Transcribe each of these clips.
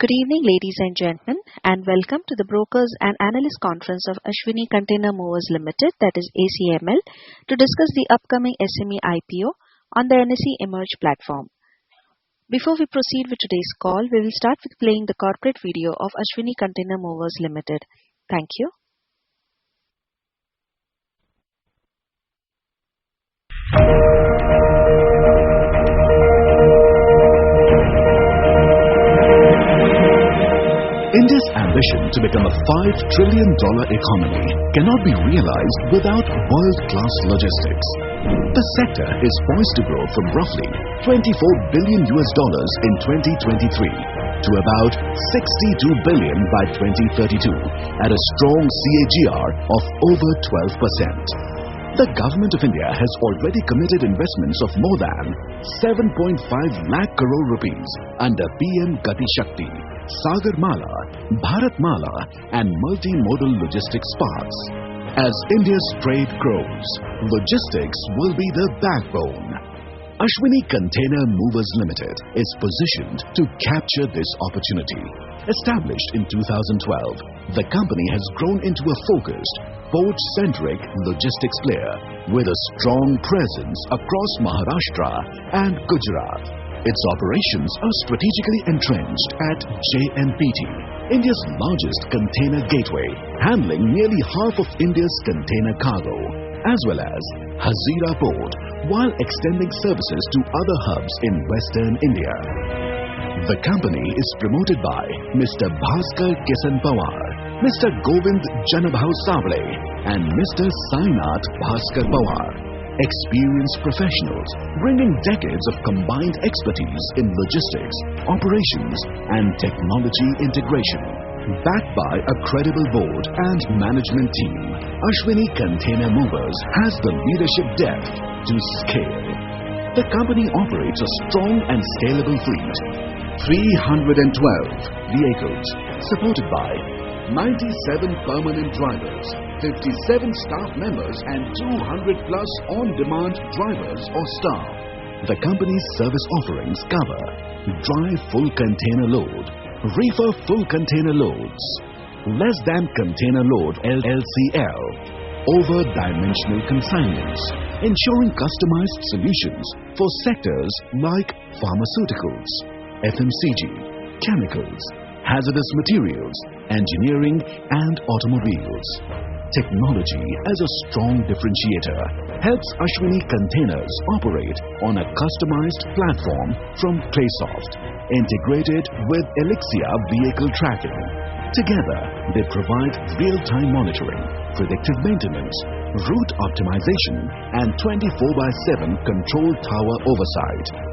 Good evening, ladies and gentlemen, and welcome to the Brokers and Analyst Conference of Ashwini Container Movers Limited, that is ACML, to discuss the upcoming SME IPO on the NSE Emerge platform. Before we proceed with today's call, we will start with playing the corporate video of Ashwini Container Movers Limited. Thank you. India's ambition to become a $5 trillion economy cannot be realized without world-class logistics. The sector is poised to grow from roughly $24 billion in 2023 to about $62 billion by 2032 at a strong CAGR of over 12%. The Government of India has already committed investments of more than 7.5 lakh crore rupees under PM Gati Shakti, Sagar Mala, Bharat Mala and multimodal logistics parks. As India's trade grows, logistics will be the backbone. Ashwini Container Movers Limited is positioned to capture this opportunity. Established in 2012, the company has grown into a focused, port-centric logistics player with a strong presence across Maharashtra and Gujarat. Its operations are strategically entrenched at JNPT, India's largest container gateway, handling nearly half of India's container cargo, as well as Hazira Port, while extending services to other hubs in Western India. The company is promoted by Mr. Bhaskar Kisan Pawar, Mr. Govind Janabhau Savle and Mr. Sainath Bhaskar Pawar. Experienced professionals bringing decades of combined expertise in logistics, operations and technology integration. Backed by a credible board and management team, Ashwini Container Movers has the leadership depth to scale. The company operates a strong and scalable fleet. 312 vehicles supported by 97 permanent drivers, 57 staff members and 200 plus on-demand drivers or staff. The company's service offerings cover dry full container load, reefer full container loads, less than container load LCL, over-dimensional consignments, ensuring customized solutions for sectors like pharmaceuticals, FMCG, chemicals, hazardous materials, engineering and automobiles. Technology as a strong differentiator helps Ashwini Containers operate on a customized platform from Claysoft, integrated with Elixir vehicle tracking. Together, they provide real-time monitoring, predictive maintenance, route optimization and 24/7 control tower oversight.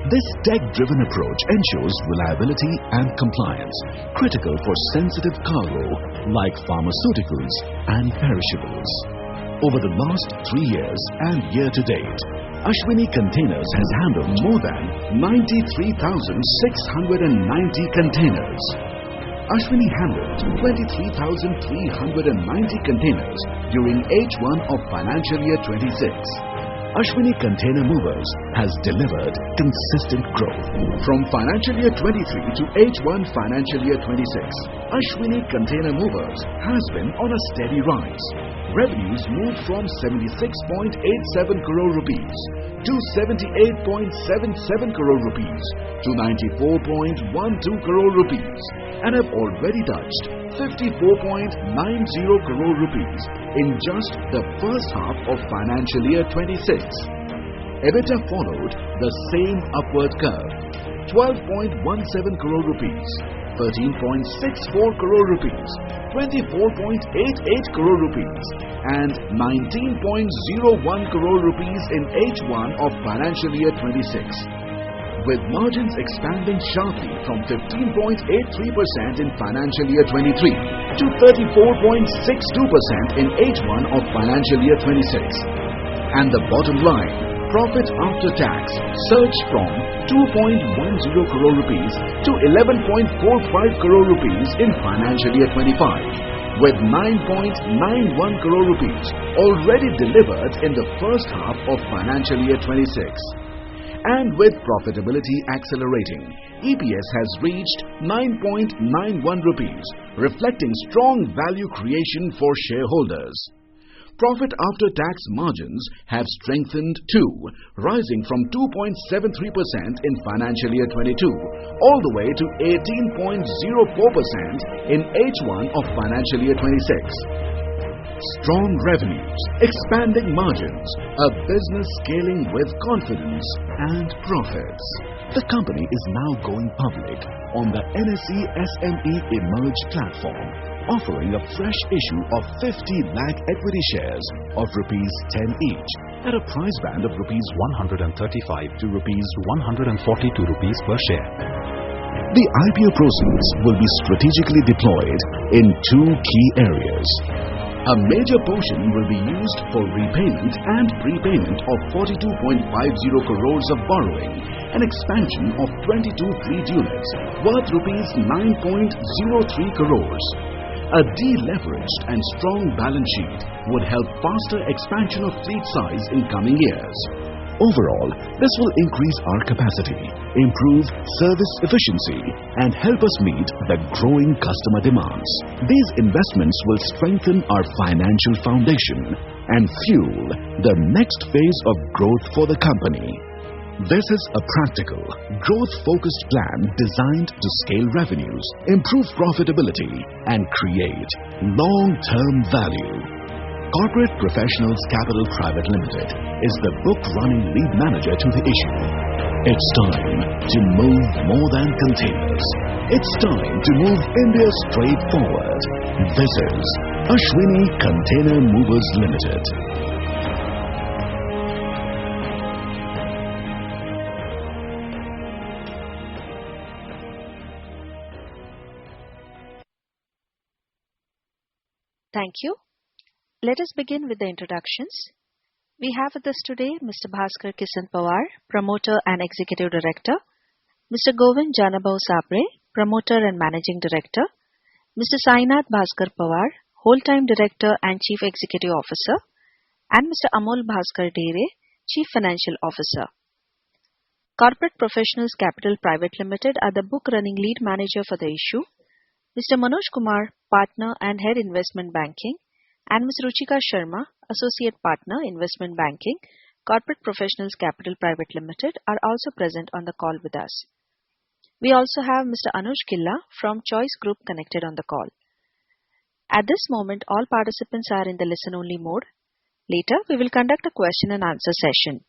This tech-driven approach ensures reliability and compliance, critical for sensitive cargo like pharmaceuticals and perishables. Over the last 3 years and year to date, Ashwini Containers has handled more than 93,690 containers. Ashwini handled 23,390 containers during H1 of financial year 26. Ashwini Container Movers has delivered consistent growth. From financial year 23 to H1 financial year 26, Ashwini Container Movers has been on a steady rise. Revenues moved from 76.87 crore rupees to 78.77 crore rupees to 94.12 crore rupees and have already touched 54.90 crore rupees in just the first half of financial year 26. EBITDA followed the same upward curve, 12.17 crore rupees, 13.64 crore rupees, 24.88 crore rupees and 19.01 crore rupees in H1 of financial year 26. With margins expanding sharply from 15.83% in financial year 23 to 34.62% in H1 of financial year 26. And the bottom line, profit after tax surged from 2.10 crore rupees to 11.45 crore rupees in financial year 25, with 9.91 crore rupees already delivered in the first half of financial year 26. And with profitability accelerating, EPS has reached 9.91 rupees, reflecting strong value creation for shareholders. Profit after tax margins have strengthened too, rising from 2.73% in financial year 22 all the way to 18.04% in H1 of financial year 26. Strong revenues, expanding margins, a business scaling with confidence and profits. The company is now going public on the NSE SME Emerge platform, offering a fresh issue of 50 lakh equity shares of rupees 10 each at a price band of rupees 135 to rupees 142 rupees per share. The IPO proceeds will be strategically deployed in two key areas. A major portion will be used for repayment and prepayment of 42.50 crores of borrowing, an expansion of 22 fleet units worth rupees 9.03 crores. A deleveraged and strong balance sheet would help faster expansion of fleet size in coming years. Overall, this will increase our capacity, improve service efficiency, and help us meet the growing customer demands. These investments will strengthen our financial foundation and fuel the next phase of growth for the company. This is a practical, growth-focused plan designed to scale revenues, improve profitability, and create long-term value. Corporate Professionals Capital Private Limited is the book-running lead manager to the issue. It's time to move more than containers. It's time to move India straight forward. This is Ashwini Container Movers Limited. Thank you. Let us begin with the introductions. We have with us today Mr. Bhaskar Kisan Pawar, Promoter and Executive Director, Mr. Govind Janabhau Sabre, Promoter and Managing Director, Mr. Sainath Bhaskar Pawar, Whole-Time Director and Chief Executive Officer, and Mr. Amol Bhaskar Dere, Chief Financial Officer. Corporate Professionals Capital Private Limited are the book-running lead manager for the issue. Mr. Manoj Kumar, Partner and Head Investment Banking, and Ms. Ruchika Sharma, Associate Partner, Investment Banking, Corporate Professionals Capital Private Limited, are also present on the call with us. We also have Mr. Anuj Killa from Choice Group connected on the call. At this moment, all participants are in the listen-only mode. Later, we will conduct a question and answer session.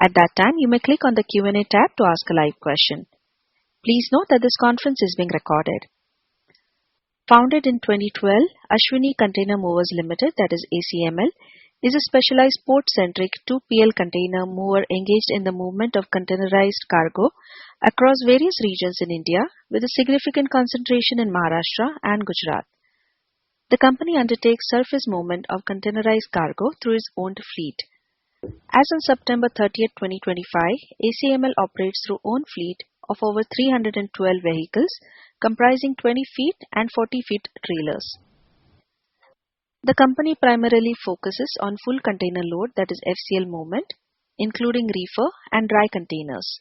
At that time, you may click on the Q&A tab to ask a live question. Please note that this conference is being recorded. Founded in 2012, Ashwini Container Movers Limited, that is ACML, is a specialized port-centric 2PL container mover engaged in the movement of containerized cargo across various regions in India with a significant concentration in Maharashtra and Gujarat. The company undertakes surface movement of containerized cargo through its owned fleet. As on September 30, 2025, ACML operates through own fleet of over 312 vehicles comprising 20 feet and 40 feet trailers. The company primarily focuses on full container load, that is FCL movement, including reefer and dry containers.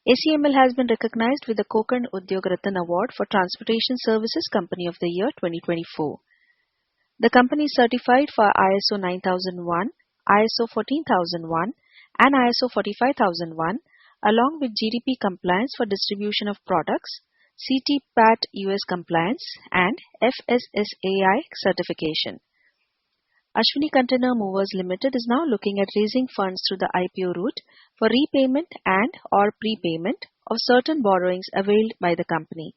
ACML has been recognized with the Konkan Udyog Ratan Award for Transportation Services Company of the Year 2024. The company is certified for ISO 9001, ISO 14001 and ISO 45001 along with GDP compliance for distribution of products, CT-PAT US compliance and FSSAI certification. Ashwini Container Movers Limited is now looking at raising funds through the IPO route for repayment and or prepayment of certain borrowings availed by the company.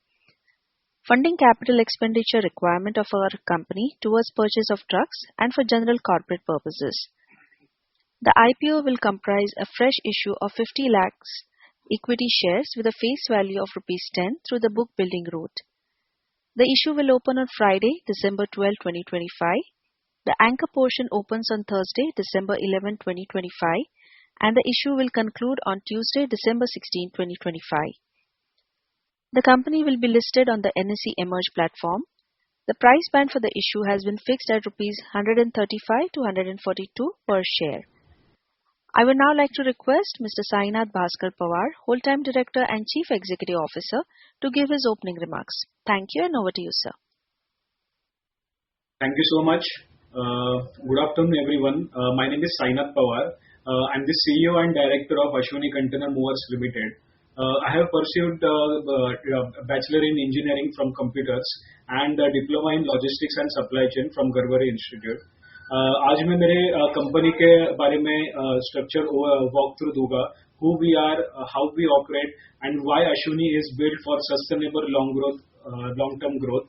Funding capital expenditure requirement of our company towards purchase of trucks and for general corporate purposes. The IPO will comprise a fresh issue of 50 lakhs equity shares with a face value of Rs 10 through the book building route. The issue will open on Friday, December 12, 2025. The anchor portion opens on Thursday, December 11, 2025, and the issue will conclude on Tuesday, December 16, 2025. The company will be listed on the NSE Emerge platform. The price band for the issue has been fixed at Rs 135 to 142 per share. I would now like to request Mr. Sainath Bhaskar Pawar, Whole-Time Director and Chief Executive Officer, to give his opening remarks. Thank you, and over to you, sir. Thank you so much. Good afternoon, everyone. My name is Sainath Pawar. I'm the CEO and Director of Ashwini Container Movers Limited. I have pursued a Bachelor in Engineering from Computers and a Diploma in Logistics and Supply Chain from Garware Institute. आज मैं मेरे company के बारे में structure walk through दूंगा, who we are, how we operate, and why Ashwini is built for sustainable long-term growth.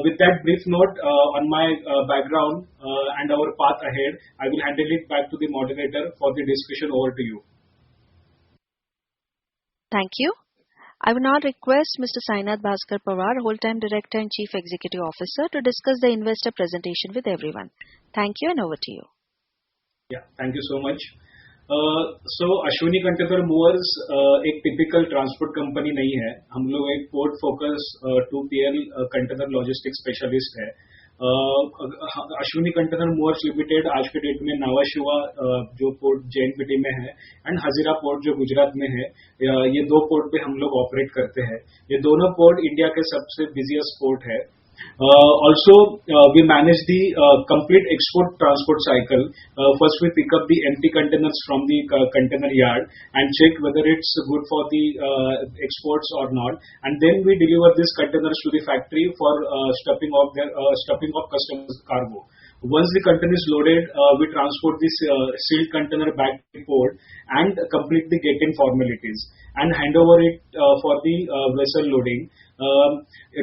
With that brief note on my background and our path ahead, I will handle it back to the moderator for the discussion. Over to you. Thank you. I will now request Mr. Sainath Bhaskar Pawar, Whole-Time Director and Chief Executive Officer, to discuss the investor presentation with everyone. Thank you, and over to you. Yeah, thank you so much. So Ashwini Container Movers एक typical transport company नहीं है. हम लोग एक port focus 2PL container logistics specialist है. Ashwini container movers limited आज के date में नावा शिवा जो पोर्ट JNPT में है एंड हजीरा पोर्ट जो गुजरात में है, ये दो पोर्ट पे हम लोग ऑपरेट करते हैं. ये दोनों पोर्ट इंडिया के सबसे बिजिएस्ट पोर्ट है. Also, we manage the complete export transport cycle. First, we pick up the empty containers from the container yard and check whether it's good for the exports or not, and then we deliver these containers to the factory for stuffing of customers' cargo. Once the container is loaded, we transport this sealed container back to the port and complete the gate-in formalities and hand over it for the vessel loading.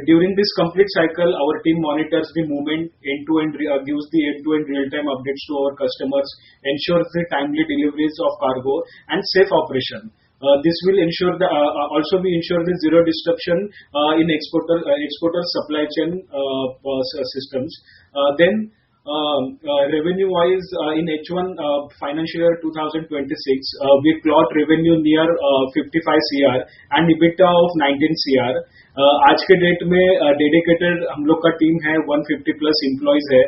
During this complete cycle, our team monitors the movement end-to-end, gives the end-to-end real-time updates to our customers, ensures the timely deliveries of cargo and safe operation. This will ensure also we ensure the zero disruption in exporter supply chain systems. Then revenue-wise, in H1 financial year 2026, we clocked revenue near 55 CR and EBITDA of 19 CR. आज के date में dedicated हम लोग का team है, 150 plus employees है,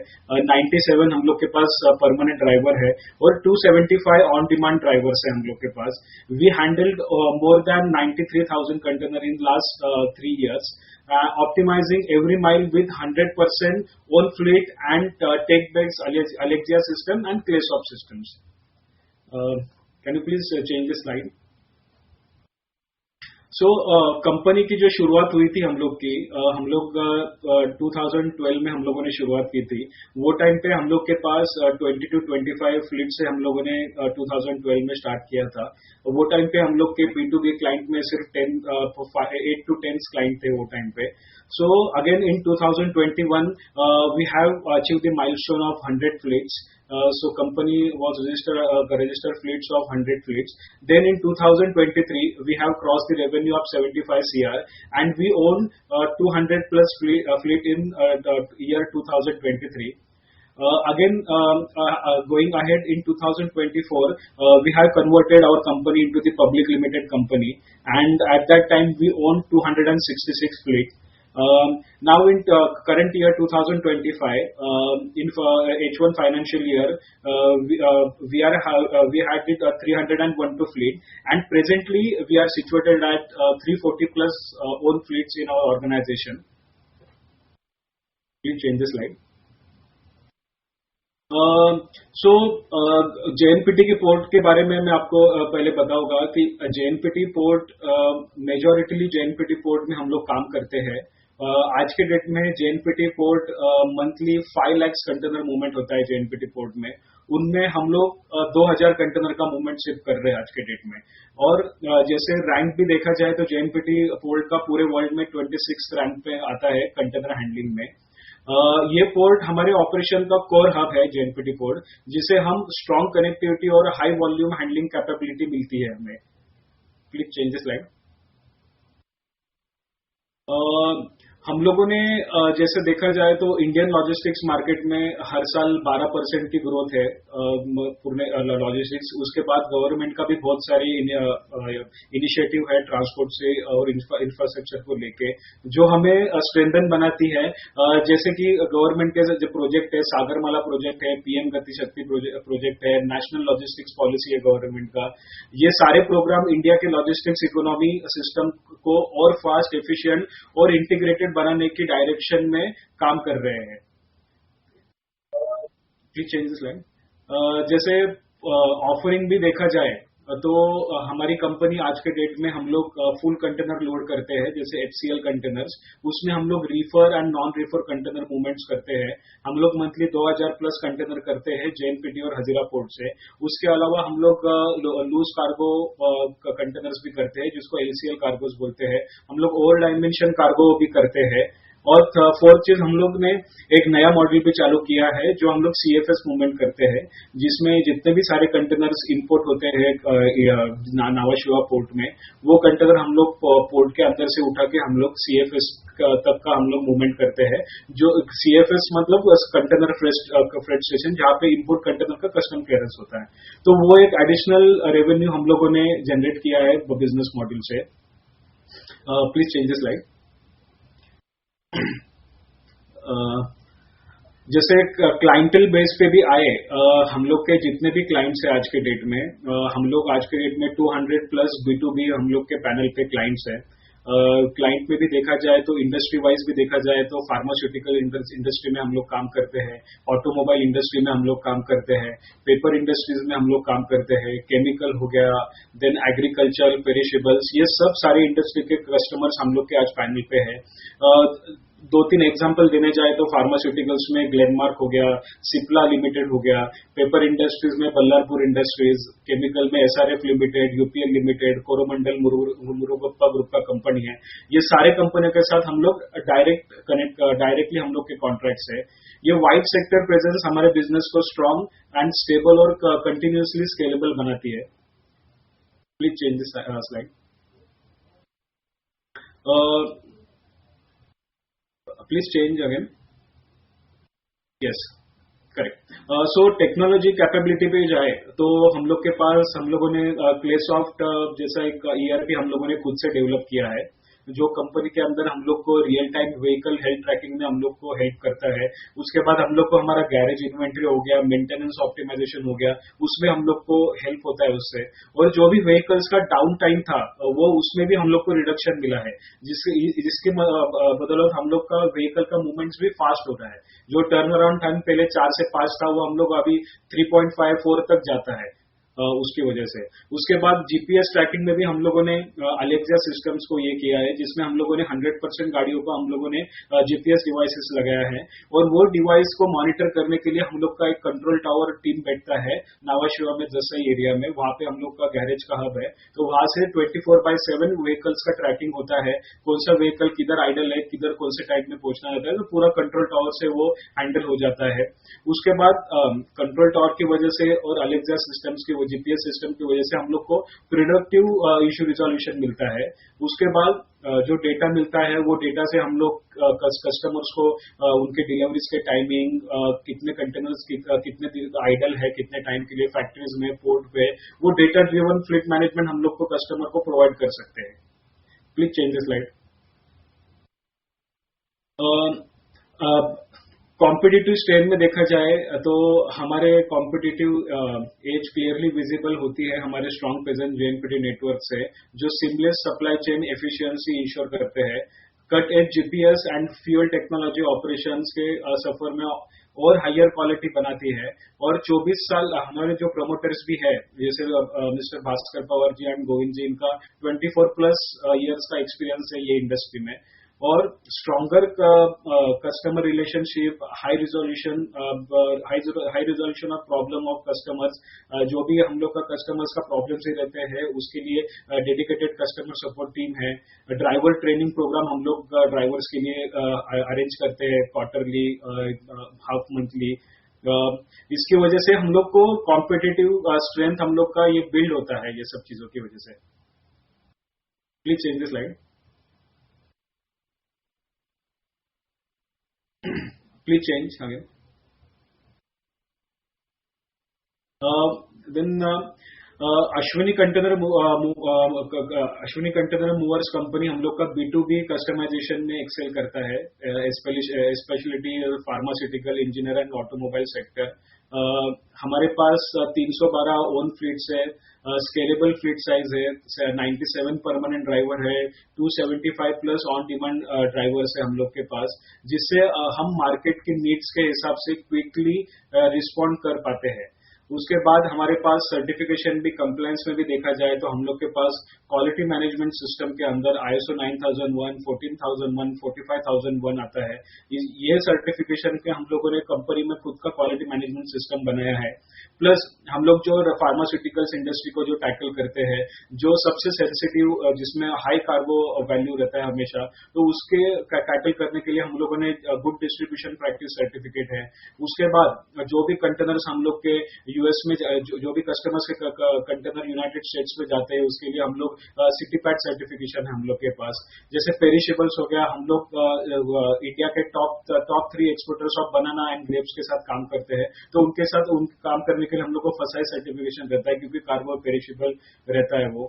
97 हम लोग के पास परमानेंट ड्राइवर है और 275 ऑन डिमांड ड्राइवर्स है हम लोग के पास. We handled more than 93,000 container in last 3 years, optimizing every mile with 100% own fleet and take bags, Alexia system and ClaySop systems. Can you please change the slide? So company की जो शुरुआत हुई थी हम लोग 2012 में हम लोगों ने शुरुआत की थी. वो टाइम पे हम लोग के पास 20 to 25 फ्लीट से हम लोगों ने 2012 में स्टार्ट किया था. वो टाइम पे हम लोग के B2B क्लाइंट में सिर्फ 8 to 10 क्लाइंट थे वो टाइम पे. So again in 2021 we have achieved the milestone of 100 fleets. So company was registered fleets of 100 fleets. Then in 2023 we have crossed the revenue of 75 CR and we own 200 plus fleet in year 2023. Again, going ahead in 2024, we have converted our company into the public limited company, and at that time we owned 266 fleet. Now in current year 2025, in H1 financial year, we had it 301 fleet, and presently we are situated at 340 plus own fleets in our organization. Please change the slide. So JNPT के port के बारे में मैं आपको पहले बताऊंगा कि JNPT port मेजॉरिटीली JNPT port में हम लोग काम करते हैं. आज के डेट में JNPT port monthly 5 lakh container movement होता है JNPT पोर्ट में. उनमें हम लोग 2000 कंटेनर का मूवमेंट शिप कर रहे हैं आज के डेट में. और जैसे रैंक भी देखा जाए तो JNPT पोर्ट का पूरे वर्ल्ड में 26 रैंक पे आता है कंटेनर हैंडलिंग में. ये पोर्ट हमारे ऑपरेशन का कोर हब है JNPT पोर्ट, जिसे हम स्ट्रॉन्ग कनेक्टिविटी और हाई वॉल्यूम हैंडलिंग कैपेबिलिटी मिलती है हमें. Please change the slide. हम लोगों ने जैसे देखा जाए तो इंडियन लॉजिस्टिक्स मार्केट में हर साल 12% की ग्रोथ है पूरे लॉजिस्टिक्स। उसके बाद गवर्नमेंट का भी बहुत सारी इनिशिएटिव है ट्रांसपोर्ट से और इंफ्रास्ट्रक्चर को लेके, जो हमें स्ट्रेंथन बनाती है। जैसे कि गवर्नमेंट के जो प्रोजेक्ट है, सागरमाला प्रोजेक्ट है, पीएम गति शक्ति प्रोजेक्ट है, नेशनल लॉजिस्टिक्स पॉलिसी है गवर्नमेंट का। ये सारे प्रोग्राम इंडिया के लॉजिस्टिक्स इकोनॉमी सिस्टम को और फास्ट, एफिशिएंट और इंटीग्रेटेड बनाने की डायरेक्शन में काम कर रहे हैं। Please change this line. जैसे ऑफरिंग भी देखा जाए तो हमारी कंपनी आज के डेट में हम लोग फुल कंटेनर लोड करते हैं, जैसे एचसीएल कंटेनर्स। उसमें हम लोग Reifer and non Reifer container movements करते हैं। हम लोग मंथली 2000 प्लस कंटेनर करते हैं जेएनपीटी और हजीरा पोर्ट से। उसके अलावा हम लोग लूज कार्गो कंटेनर्स भी करते हैं, जिसको एलसीएल कार्गोस बोलते हैं। हम लोग ओवर डायमेंशन कार्गो भी करते हैं। और फोर्थ चीज, हम लोग ने एक नया मॉडल भी चालू किया है जो हम लोग सीएफएस मूवमेंट करते हैं, जिसमें जितने भी सारे कंटेनर्स इंपोर्ट होते हैं नावाशिवा पोर्ट में, वो कंटेनर हम लोग पोर्ट के अंदर से उठा के हम लोग सीएफएस तक का हम लोग मूवमेंट करते हैं। जो सीएफएस मतलब कंटेनर फ्रेट स्टेशन, जहां पे इंपोर्ट कंटेनर का कस्टम क्लियरेंस होता है। तो वो एक एडिशनल रेवेन्यू हम लोगों ने जनरेट किया है बिजनेस मॉडल से। Please change this slide. जैसे क्लाइंटल बेस पे भी आए, हम लोग के जितने भी क्लाइंट्स हैं आज के डेट में, हम लोग आज के डेट में 200 प्लस B2B हम लोग के पैनल पे क्लाइंट्स हैं। क्लाइंट में भी देखा जाए तो इंडस्ट्री वाइज भी देखा जाए तो फार्मास्यूटिकल इंडस्ट्री में हम लोग काम करते हैं, ऑटोमोबाइल इंडस्ट्री में हम लोग काम करते हैं, पेपर इंडस्ट्रीज में हम लोग काम करते हैं, केमिकल हो गया, देन एग्रीकल्चर, पेरिशेबल्स, ये सब सारे इंडस्ट्री के कस्टमर्स हम लोग के आज पैनल पे है। 2-3 एग्जांपल देने जाए तो फार्मास्यूटिकल्स में ग्लेनमार्क हो गया, सिप्ला लिमिटेड हो गया, पेपर इंडस्ट्रीज में बल्लारपुर इंडस्ट्रीज, केमिकल में SRF limited, UPL limited, Coromandel Murugappa group का कंपनी है। ये सारे कंपनियों के साथ हम लोग डायरेक्टली हम लोग के कॉन्ट्रैक्ट्स है। ये वाइड सेक्टर प्रेजेंस हमारे बिजनेस को स्ट्रांग एंड स्टेबल और कंटिन्यूअसली स्केलेबल बनाती है। Please change this slide. Please change again. Yes, correct. So technology capability पे जाए तो हम लोग के पास, हम लोगों ने क्लेसॉफ्ट जैसा एक ईआरपी हम लोगों ने खुद से डेवलप किया है, जो कंपनी के अंदर हम लोग को real time vehicle health trekking में हम लोग को हेल्प करता है। उसके बाद हम लोग को हमारा गैरेज इन्वेंट्री हो गया, मेंटेनेंस ऑप्टिमाइजेशन हो गया, उसमें हम लोग को हेल्प होता है उससे। और जो भी व्हीकल्स का डाउन टाइम था वो उसमें भी हम लोग को रिडक्शन मिला है, जिसके बदौलत हम लोग का व्हीकल का मूवमेंट्स भी फास्ट होता है। जो टर्न अराउंड टाइम पहले 4 से 5 था, वो हम लोग अभी 3.54 तक जाता है उसकी वजह से। उसके बाद जीपीएस ट्रैकिंग में भी हम लोगों ने अलेक्सा सिस्टम्स को ये किया है, जिसमें हम लोगों ने 100% गाड़ियों को हम लोगों ने जीपीएस डिवाइसेस लगाया है। और वो डिवाइस को मॉनिटर करने के लिए हम लोग का एक कंट्रोल टावर टीम बैठता है नावाशिवा में, जसई एरिया में। वहां पे हम लोग का गैरेज का हब है, तो वहां से 24/7 व्हीकल्स का ट्रैकिंग होता है। कौन सा व्हीकल किधर आइडल है, किधर कौन से टाइम में पहुंचना रहता है, तो पूरा कंट्रोल टावर से वो हैंडल हो जाता है। उसके बाद कंट्रोल टावर की वजह से और अलेक्सा सिस्टम्स की, जीपीएस सिस्टम की वजह से हम लोग को प्रोडक्टिव इशू रिजोल्यूशन मिलता है। उसके बाद जो डेटा मिलता है, वो डेटा से हम लोग कस्टमर्स को उनके डिलीवरीज के टाइमिंग, कितने कंटेनर्स कितने आइडल है, कितने टाइम के लिए फैक्ट्रीज में, पोर्ट पे, वो डेटा ड्रिवन फ्लीट मैनेजमेंट हम लोग को कस्टमर को प्रोवाइड कर सकते हैं। Please change the slide. Competitive strain में देखा जाए तो हमारे कॉम्पिटिटिव एज क्लियरली विजिबल होती है हमारे स्ट्रॉन्ग प्रेजेंस जेएनपीटी नेटवर्क से, जो seamless supply chain efficiency ensure करते हैं, cut edge GPS and fuel technology operations के सफर में और हायर क्वालिटी बनाती है। और 24 साल हमारे जो प्रमोटर्स भी है, जैसे मिस्टर भास्कर पवार जी एंड गोविंद जी, इनका 24 प्लस ईयर्स का एक्सपीरियंस है ये इंडस्ट्री में। और stronger customer relationship, high resolution of problem of customers, जो भी हम लोग का कस्टमर्स का प्रॉब्लम से रहते हैं उसके लिए डेडिकेटेड कस्टमर सपोर्ट टीम है। ड्राइवर ट्रेनिंग प्रोग्राम हम लोग ड्राइवर्स के लिए अरेंज करते हैं, क्वार्टरली, हाफ मंथली। इसकी वजह से हम लोग को कॉम्पिटिटिव स्ट्रेंथ हम लोग का ये बिल्ड होता है, ये सब चीजों की वजह से। Please change the slide. Please change again. Then Ashwini container movers company हम लोग का B2B कस्टमाइजेशन में एक्सेल करता है, speciality pharmaceutical, engineer and automobile sector. हमारे पास 312 ओन फ्लीट्स है, स्केलेबल फ्लीट साइज है, 97 परमानेंट ड्राइवर है, 275 प्लस ऑन डिमांड ड्राइवर्स है हम लोग के पास, जिससे हम मार्केट की नीड्स के हिसाब से क्विकली रिस्पॉन्ड कर पाते हैं। उसके बाद हमारे पास सर्टिफिकेशन भी, कंप्लायंस में भी देखा जाए तो हम लोग के पास क्वालिटी मैनेजमेंट सिस्टम के अंदर ISO 9001, 14001, 45001 आता है। ये सर्टिफिकेशन के हम लोगों ने कंपनी में खुद का क्वालिटी मैनेजमेंट सिस्टम बनाया है। प्लस हम लोग जो फार्मास्यूटिकल्स इंडस्ट्री को जो टैकल करते हैं, जो सबसे सेंसिटिव, जिसमें हाई कार्बो वैल्यू रहता है हमेशा, तो उसके टैकल करने के लिए हम लोगों ने गुड डिस्ट्रीब्यूशन प्रैक्टिस सर्टिफिकेट है। उसके बाद जो भी कंटेनर्स हम लोग के यूएस में, जो भी कस्टमर्स के कंटेनर यूनाइटेड स्टेट्स में जाते हैं, उसके लिए हम लोग सिटी पैड सर्टिफिकेशन है हम लोग के पास। जैसे पेरिशेबल्स हो गया, हम लोग इंडिया के top 3 exporters of banana and grapes के साथ काम करते हैं, तो उनके साथ काम करने के लिए हम लोग को फसाई सर्टिफिकेशन रहता है, क्योंकि कार्बो पेरिशेबल रहता है वो।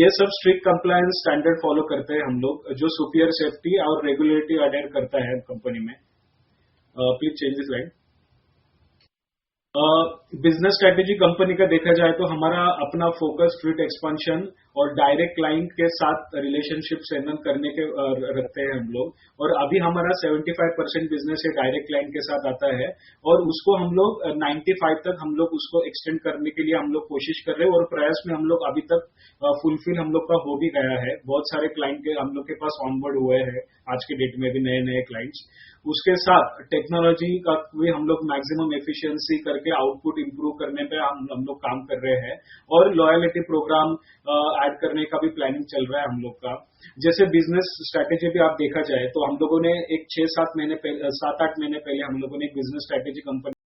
ये सब स्ट्रिक्ट कंप्लायंस स्टैंडर्ड फॉलो करते हैं हम लोग, जो सुपीरियर सेफ्टी और रेगुलेटरी अडेयर करता है कंपनी में। Please change this slide. Business strategy company का देखा जाए तो हमारा अपना फोकस फ्लीट एक्सपेंशन और डायरेक्ट क्लाइंट के साथ रिलेशनशिप स्ट्रेंथन करने के रखते हैं हम लोग। और अभी हमारा 75% बिजनेस है डायरेक्ट क्लाइंट के साथ आता है, और उसको हम लोग 95 तक हम लोग उसको एक्सटेंड करने के लिए हम लोग कोशिश कर रहे हैं, और प्रयास में हम लोग अभी तक फुलफिल हम लोग का हो भी गया है। बहुत सारे क्लाइंट के हम लोग के पास ऑनबोर्ड हुए हैं आज के डेट में भी, नए नए क्लाइंट्स। उसके साथ टेक्नोलॉजी का भी हम लोग मैक्सिमम एफिशिएंसी करके आउटपुट इंप्रूव करने पे हम लोग काम कर रहे हैं, और लॉयलिटी प्रोग्राम ऐड करने का भी प्लानिंग चल रहा है हम लोग का। जैसे बिजनेस स्ट्रैटेजी भी आप देखा जाए तो हम लोगों ने एक 7-8 महीने पहले हम लोगों ने एक बिजनेस स्ट्रैटेजी कंपनी